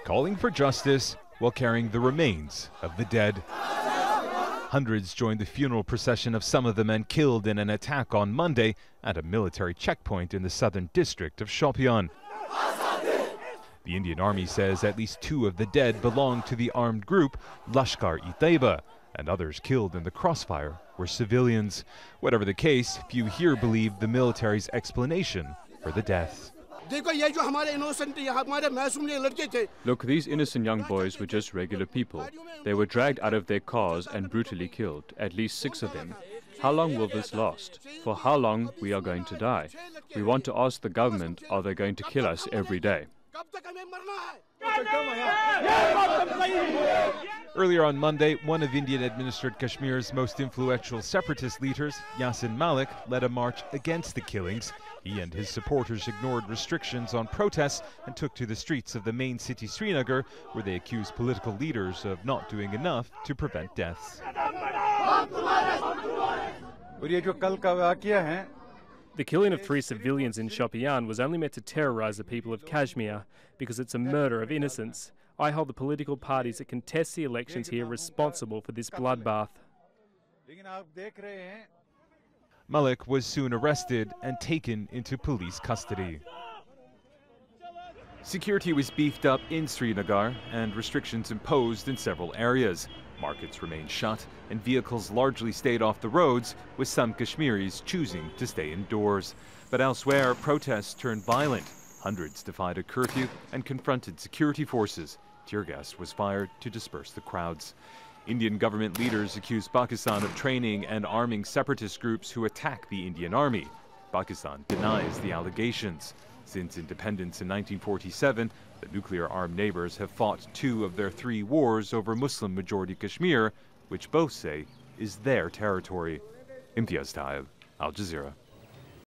calling for justice while carrying the remains of the dead. Hundreds joined the funeral procession of some of the men killed in an attack on Monday at a military checkpoint in the southern district of Shopian. The Indian Army says at least 2 of the dead belonged to the armed group Lashkar-e-Taiba, and others killed in the crossfire were civilians. Whatever the case, few here believe the military's explanation for the deaths. Look, these innocent young boys were just regular people. They were dragged out of their cars and brutally killed, at least 6 of them. How long will this last? For how long we are going to die? We want to ask the government, are they going to kill us every day? Earlier on Monday, one of Indian-administered Kashmir's most influential separatist leaders, Yasin Malik, led a march against the killings. He and his supporters ignored restrictions on protests and took to the streets of the main city Srinagar, where they accused political leaders of not doing enough to prevent deaths. The killing of 3 civilians in Shopian was only meant to terrorise the people of Kashmir because it's a murder of innocents. I hold the political parties that contest the elections here responsible for this bloodbath. Malik was soon arrested and taken into police custody. Security was beefed up in Srinagar and restrictions imposed in several areas. Markets remained shut and vehicles largely stayed off the roads, with some Kashmiris choosing to stay indoors. But elsewhere, protests turned violent. Hundreds defied a curfew and confronted security forces. Tear gas was fired to disperse the crowds. Indian government leaders accused Pakistan of training and arming separatist groups who attack the Indian Army. Pakistan denies the allegations. Since independence in 1947, the nuclear-armed neighbors have fought 2 of their 3 wars over Muslim-majority Kashmir, which both say is their territory. Imtiaz, Tyab, Al Jazeera.